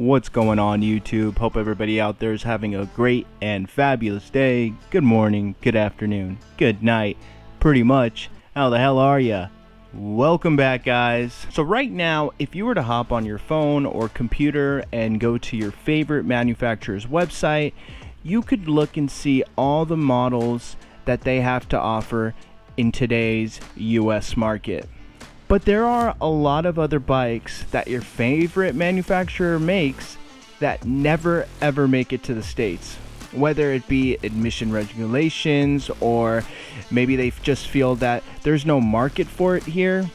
What's going on, YouTube? Hope everybody out there is having a great and fabulous day. Good morning, good afternoon, good night, pretty much. How the hell are ya? Welcome back, guys. So right now, if you were to hop on your phone or computer and go to your favorite manufacturer's website, you could look and see all the models that they have to offer in today's US market. But there are a lot of other bikes that your favorite manufacturer makes that never ever make it to the States. Whether it be emission regulations or maybe they just feel that there's no market for it here.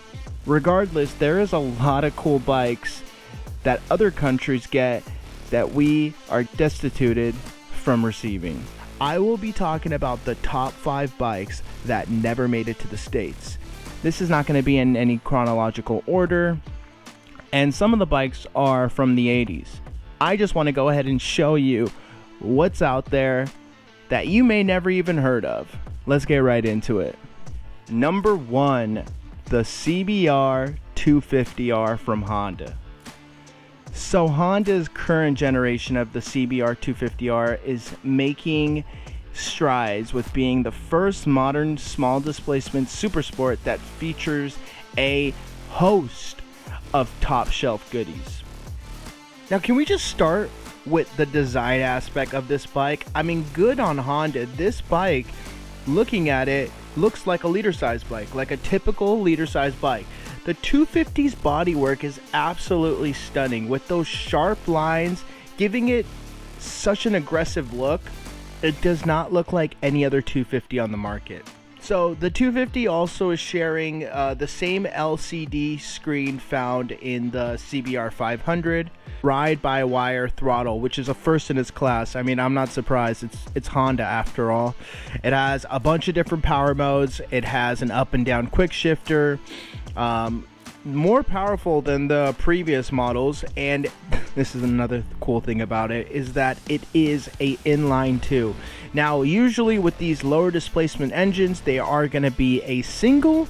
Regardless, there is a lot of cool bikes that other countries get that we are destituted from receiving. I will be talking about the top 5 bikes that never made it to the States. This is not going to be in any chronological order, and some of the bikes are from the 80s. I just want to go ahead and show you what's out there that you may never even heard of. Let's get right into it. Number 1, the CBR250R from Honda. So Honda's current generation of the CBR250R is making strides with being the first modern small displacement supersport that features a host of top shelf goodies. Now, can we just start with the design aspect of this bike? I mean, good on Honda. This bike, looking at it, looks like a liter size bike, like a typical liter size bike. The 250's bodywork is absolutely stunning with those sharp lines giving it such an aggressive look. It does not look like any other 250 on the market. So the 250 also is sharing the same LCD screen found in the CBR500, ride-by-wire throttle, which is a first in its class. I mean, I'm not surprised. It's Honda after all. It has a bunch of different power modes. It has an up and down quick shifter, more powerful than the previous models, and this is another cool thing about it, is that it is a inline 2. Now, usually with these lower displacement engines, they are going to be a single.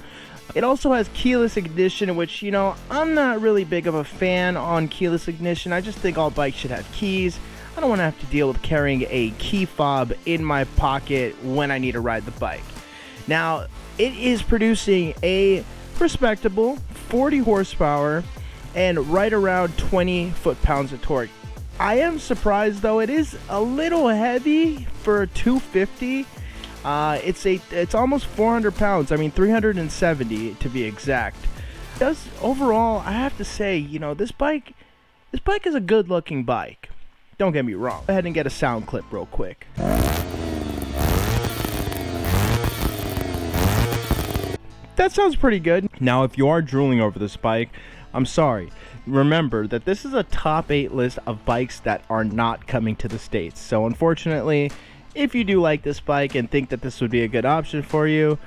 It also has keyless ignition, which, you know, I'm not really big of a fan on keyless ignition. I just think all bikes should have keys. I don't want to have to deal with carrying a key fob in my pocket when I need to ride the bike. Now, it is producing a respectable 40 horsepower and right around 20 foot-pounds of torque. I am surprised though, it is a little heavy for a 250. It's almost 400 pounds. I mean 370 to be exact. Overall, I have to say, you know, this bike is a good looking bike. Don't get me wrong. Go ahead and get a sound clip real quick. That sounds pretty good. Now, if you are drooling over this bike, I'm sorry. Remember that this is a top 8 list of bikes that are not coming to the States. So unfortunately, if you do like this bike and think that this would be a good option for you,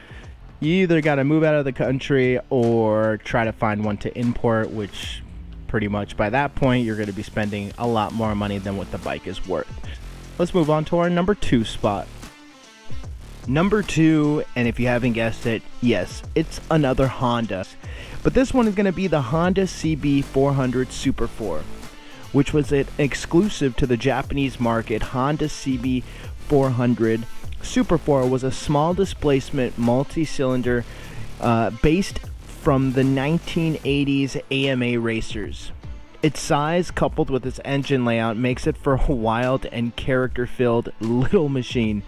you either got to move out of the country or try to find one to import, which pretty much by that point, you're going to be spending a lot more money than what the bike is worth. Let's move on to our number 2 spot. Number 2, and if you haven't guessed it, yes, it's another Honda. But this one is going to be the Honda CB400 Super 4, which was an exclusive to the Japanese market. Honda CB400 Super 4 was a small displacement multi-cylinder based from the 1980s AMA racers. Its size, coupled with its engine layout, makes it for a wild and character-filled little machine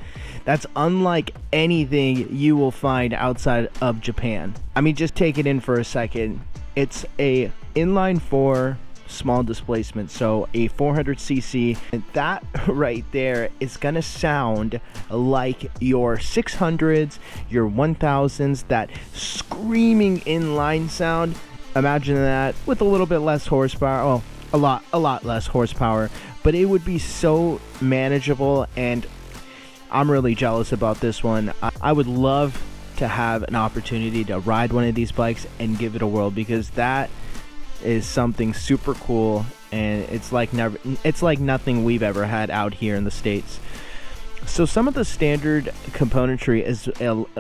that's unlike anything you will find outside of Japan. I mean, just take it in for a second. It's a inline 4 small displacement, so a 400cc, and that right there is gonna sound like your 600s, your 1000s, that screaming inline sound. Imagine that with a little bit less horsepower. Oh, a lot less horsepower, but it would be so manageable, and I'm really jealous about this one. I would love to have an opportunity to ride one of these bikes and give it a whirl, because that is something super cool, and it's like nothing we've ever had out here in the States. So some of the standard componentry is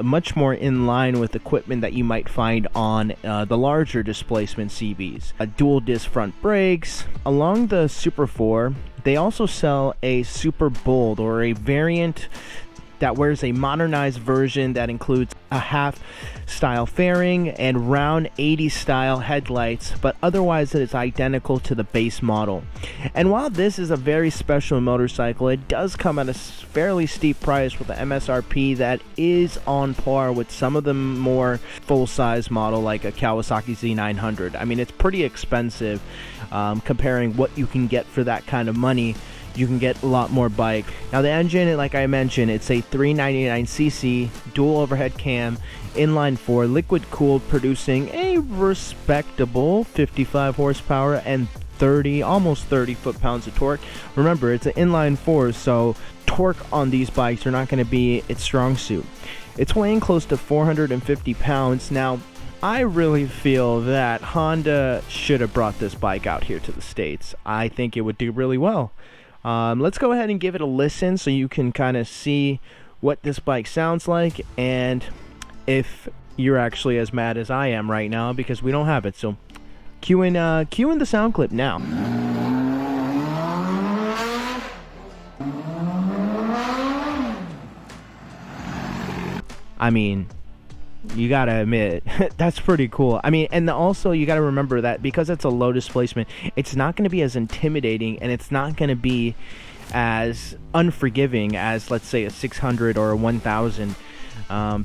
much more in line with equipment that you might find on the larger displacement CBs. Dual disc front brakes. Along the Super 4, they also sell a Super Bold, or a variant that wears a modernized version that includes a half style fairing and round 80 style headlights, but otherwise it is identical to the base model. And while this is a very special motorcycle, it does come at a fairly steep price with an MSRP that is on par with some of the more full-size model like a Kawasaki Z900. I mean, it's pretty expensive comparing what you can get for that kind of money. You can get a lot more bike. Now the engine, like I mentioned, it's a 399cc dual overhead cam, inline 4, liquid cooled, producing a respectable 55 horsepower and almost 30 foot-pounds of torque. Remember, it's an inline 4, so torque on these bikes are not going to be its strong suit. It's weighing close to 450 pounds. Now, I really feel that Honda should have brought this bike out here to the States. I think it would do really well. Let's go ahead and give it a listen so you can kind of see what this bike sounds like, and if you're actually as mad as I am right now because we don't have it. So cue in the sound clip now. I mean, you gotta admit, that's pretty cool. I mean, and also you gotta remember that because it's a low displacement, it's not gonna be as intimidating, and it's not gonna be as unforgiving as, let's say, a 600 or a 1000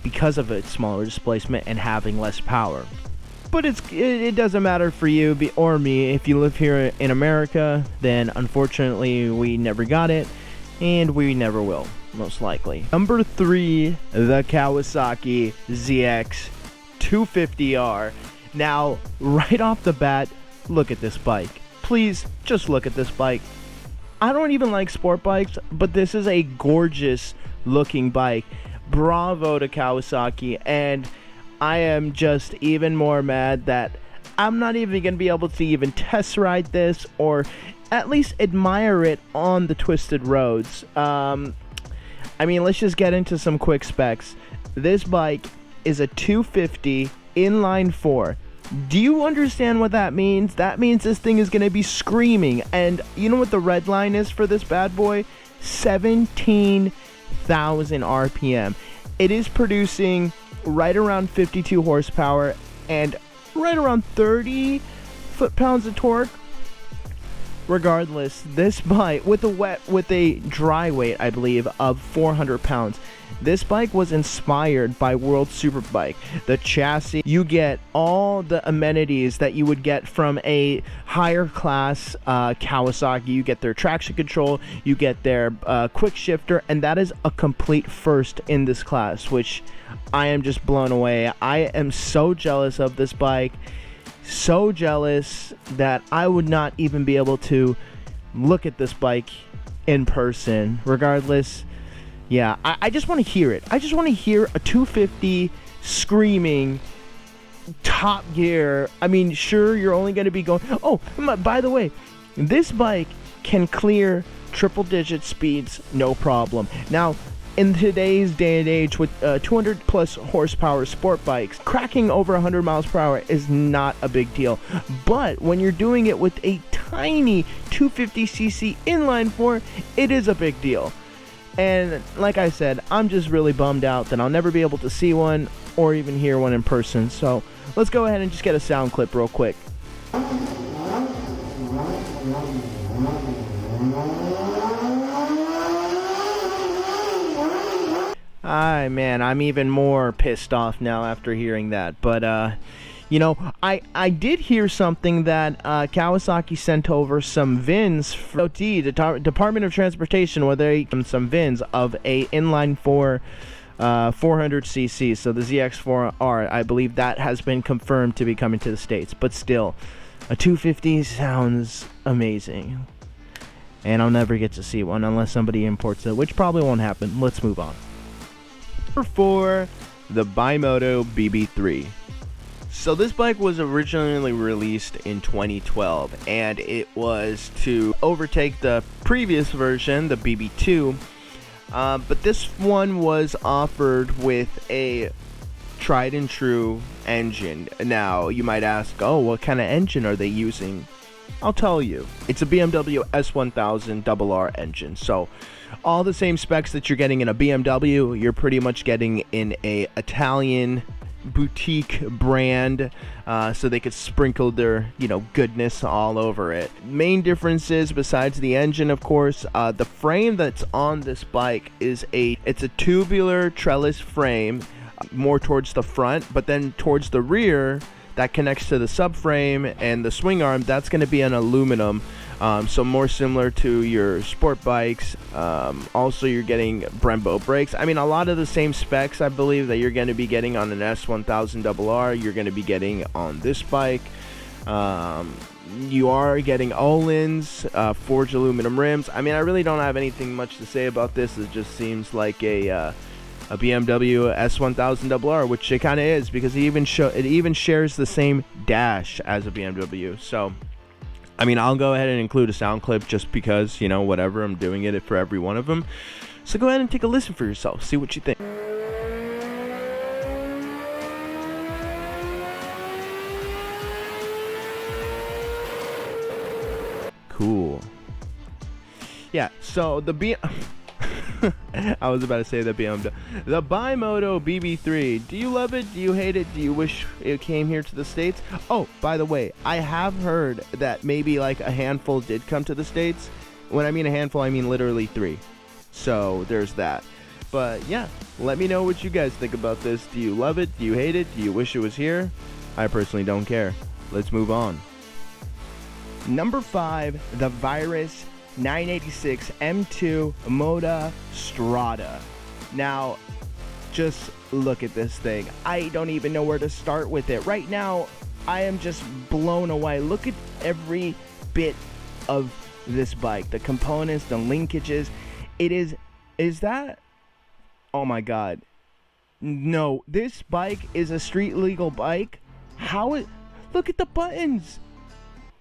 because of its smaller displacement and having less power. But it doesn't matter for you or me. If you live here in America, then unfortunately we never got it, and we never will, most likely. Number 3, the Kawasaki ZX 250R. Now, right off the bat, look at this bike. Please, just look at this bike. I don't even like sport bikes, but this is a gorgeous looking bike. Bravo to Kawasaki, and I am just even more mad that I'm not even going to be able to even test ride this or at least admire it on the twisted roads. I mean, let's just get into some quick specs. This bike is a 250 inline 4. Do you understand what that means? That means this thing is going to be screaming. And you know what the red line is for this bad boy? 17,000 RPM. It is producing right around 52 horsepower and right around 30 foot-pounds of torque. Regardless, this bike with a dry weight, I believe, of 400 pounds. This bike was inspired by World Superbike. The chassis, you get all the amenities that you would get from a higher class Kawasaki. You get their traction control, you get their quick shifter, and that is a complete first in this class, which I am just blown away. I am so jealous of this bike. So jealous that I would not even be able to look at this bike in person. Regardless, yeah, I just want to hear it. I just want to hear a 250 screaming top gear. I mean, sure, you're only going to be going... Oh, by the way, this bike can clear triple digit speeds, no problem. Now, in today's day and age with 200 plus horsepower sport bikes, cracking over 100 miles per hour is not a big deal. But when you're doing it with a tiny 250cc inline 4, it is a big deal. And like I said, I'm just really bummed out that I'll never be able to see one or even hear one in person. So let's go ahead and just get a sound clip real quick. Man, I'm even more pissed off now after hearing that. But, you know, I did hear something that Kawasaki sent over some VINs for OT, the Department of Transportation, where they some VINs of a inline 4 400cc, so the ZX4R. I believe that has been confirmed to be coming to the States. But still, a 250 sounds amazing. And I'll never get to see one unless somebody imports it, which probably won't happen. Let's move on. Number 4, the Bimoto BB3. So this bike was originally released in 2012, and it was to overtake the previous version, the BB2. But this one was offered with a tried and true engine. Now, you might ask, oh, what kind of engine are they using? I'll tell you. It's a BMW S1000 RR engine. So, all the same specs that you're getting in a BMW, you're pretty much getting in a Italian boutique brand, so they could sprinkle their goodness all over it. Main differences besides the engine, of course, the frame that's on this bike is it's a tubular trellis frame, more towards the front, but then towards the rear that connects to the subframe and the swing arm, that's going to be an aluminum, so more similar to your sport bikes. Also, you're getting Brembo brakes. I mean, a lot of the same specs, I believe, that you're going to be getting on an S1000 RR, you're going to be getting on this bike. You are getting Öhlins, forged aluminum rims. I mean, I really don't have anything much to say about this. It just seems like a BMW S1000 RR, which it kind of is, because it even shares the same dash as a BMW. So, I mean, I'll go ahead and include a sound clip just because, whatever, I'm doing it for every one of them. So go ahead and take a listen for yourself, see what you think. Cool. Yeah, so I was about to say the BMW. The Bimoto BB3. Do you love it? Do you hate it? Do you wish it came here to the States? Oh, by the way, I have heard that maybe like a handful did come to the States. When I mean a handful, I mean literally 3. So there's that. But yeah, let me know what you guys think about this. Do you love it? Do you hate it? Do you wish it was here? I personally don't care. Let's move on. Number 5, the Virus 986 M2 Moda Strada. Now, just look at this thing. I don't even know where to start with it. Right now, I am just blown away. Look at every bit of this bike. The components, the linkages. Is that? Oh my God. No, this bike is a street legal bike. Look at the buttons.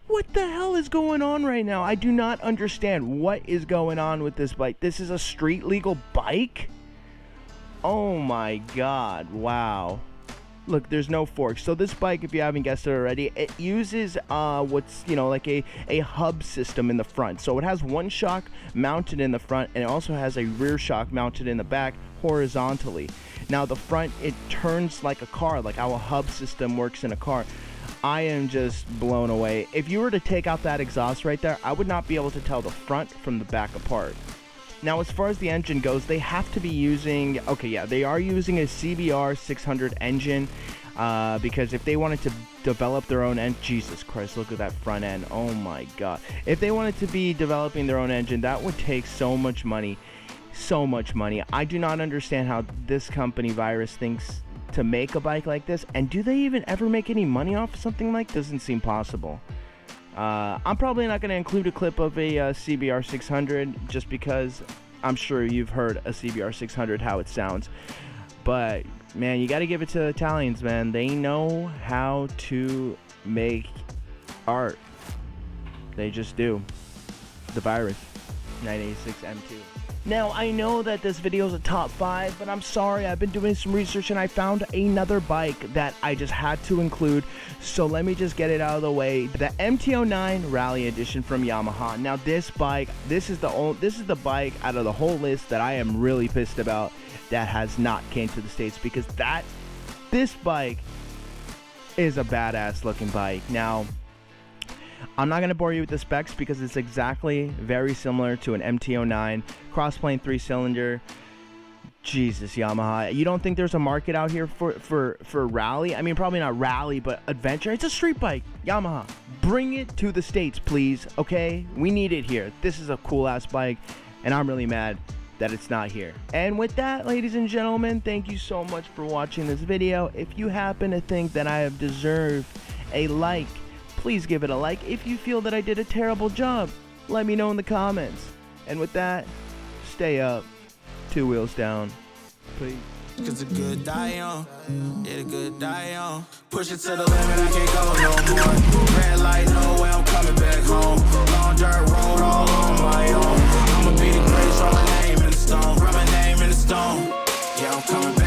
What the hell is going on right now? I do not understand what is going on with this bike. This is a street legal bike? Oh my God, wow. Look, there's no forks. So this bike, if you haven't guessed it already, it uses what's, like a hub system in the front. So it has one shock mounted in the front, and it also has a rear shock mounted in the back horizontally. Now the front, it turns like a car, like how a hub system works in a car. I am just blown away. If you were to take out that exhaust right there, I would not be able to tell the front from the back apart. Now, as far as the engine goes, they have to be using, they are using a CB400 engine, because if they wanted to develop their own engine, Jesus Christ, look at that front end, oh my God. If they wanted to be developing their own engine, that would take so much money. I do not understand how this company, Virus, thinks to make a bike like this, and do they even ever make any money off of something like this? Doesn't seem possible. I'm probably not going to include a clip of a CBR600, just because I'm sure you've heard a CBR600 how it sounds, but man, you got to give it to the Italians, man. They know how to make art. They just do. The Virus 986 M2. Now, I know that this video is a top 5, but I'm sorry, I've been doing some research and I found another bike that I just had to include, so let me just get it out of the way. The MT-09 Rally Edition from Yamaha. Now, this bike, this is the bike out of the whole list that I am really pissed about that has not came to the States, because this bike is a badass looking bike. Now, I'm not going to bore you with the specs because it's exactly very similar to an MT-09 crossplane 3-cylinder. Jesus, Yamaha. You don't think there's a market out here for rally? I mean, probably not rally, but adventure. It's a street bike. Yamaha, bring it to the States, please, okay? We need it here. This is a cool-ass bike, and I'm really mad that it's not here. And with that, ladies and gentlemen, thank you so much for watching this video. If you happen to think that I have deserved a like, please give it a like. If you feel that I did a terrible job, let me know in the comments. And with that, stay up, 2 wheels down. Peace. Cause a good die young, yeah, a good die young. Push it to the limit, I can't go no more. Red light, no way, I'm coming back home. Long dirt road all on my own. I'ma be the greatest, all my name in the stone. Write my name in the stone. Yeah, I'm coming back.